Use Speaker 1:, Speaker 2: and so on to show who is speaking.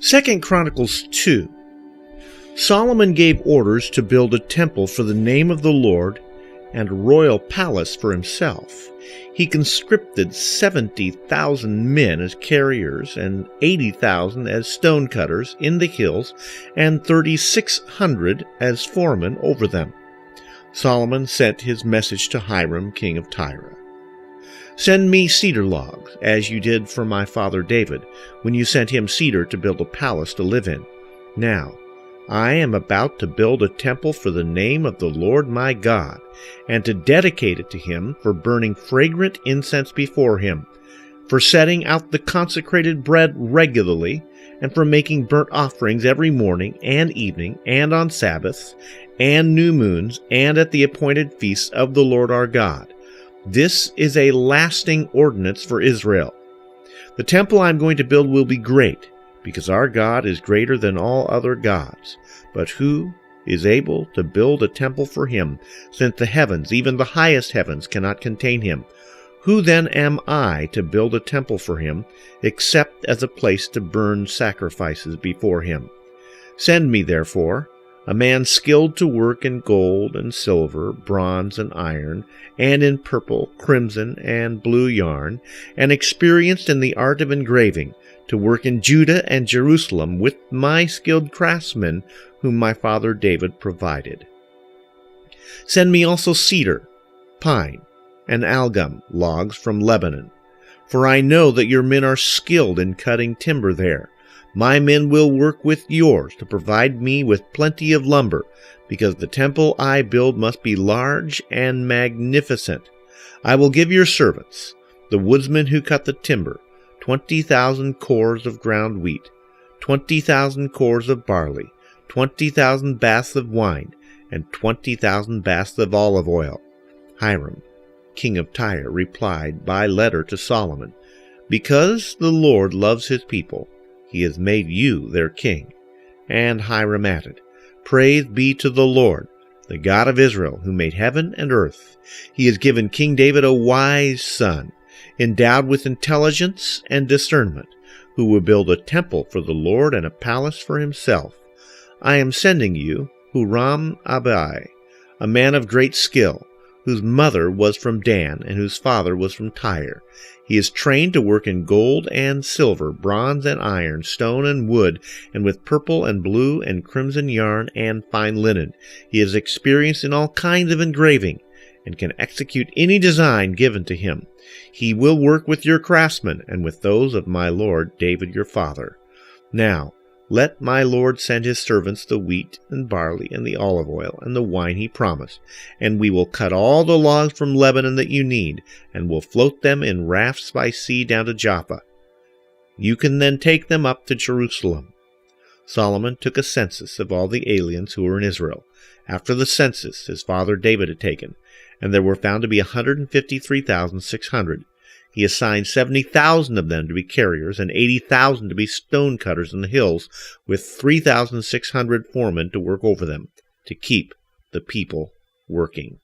Speaker 1: 2 Chronicles 2. Solomon gave orders to build a temple for the name of the Lord and a royal palace for himself. He conscripted 70,000 men as carriers and 80,000 as stonecutters in the hills and 3,600 as foremen over them. Solomon sent his message to Hiram, king of Tyre. Send me cedar logs, as you did for my father David, when you sent him cedar to build a palace to live in. Now, I am about to build a temple for the name of the Lord my God, and to dedicate it to him for burning fragrant incense before him, for setting out the consecrated bread regularly, and for making burnt offerings every morning and evening, and on Sabbaths, and new moons, and at the appointed feasts of the Lord our God. This is a lasting ordinance for Israel. The temple I am going to build will be great, because our God is greater than all other gods. But who is able to build a temple for him, since the heavens, even the highest heavens, cannot contain him? Who then am I to build a temple for him, except as a place to burn sacrifices before him? Send me, therefore, a man skilled to work in gold and silver, bronze and iron, and in purple, crimson, and blue yarn, and experienced in the art of engraving, to work in Judah and Jerusalem with my skilled craftsmen, whom my father David provided. Send me also cedar, pine, and algum logs from Lebanon, for I know that your men are skilled in cutting timber there. My men will work with yours to provide me with plenty of lumber, because the temple I build must be large and magnificent. I will give your servants, the woodsmen who cut the timber, 20,000 cores of ground wheat, 20,000 cores of barley, 20,000 baths of wine, and 20,000 baths of olive oil. Hiram, king of Tyre, replied by letter to Solomon, "Because the Lord loves his people, he has made you their king." And Hiram added, "Praise be to the Lord, the God of Israel, who made heaven and earth. He has given King David a wise son, endowed with intelligence and discernment, who will build a temple for the Lord and a palace for himself. I am sending you Huram-Abi, a man of great skill, whose mother was from Dan and whose father was from Tyre. He is trained to work in gold and silver, bronze and iron, stone and wood, and with purple and blue and crimson yarn and fine linen. He is experienced in all kinds of engraving, and can execute any design given to him. He will work with your craftsmen and with those of my lord David your father. Now, let my lord send his servants the wheat and barley and the olive oil and the wine he promised, and we will cut all the logs from Lebanon that you need, and will float them in rafts by sea down to Joppa. You can then take them up to Jerusalem." Solomon took a census of all the aliens who were in Israel, after the census his father David had taken, and there were found to be 153,600. He assigned 70,000 of them to be carriers and 80,000 to be stonecutters in the hills, with 3,600 foremen to work over them, to keep the people working.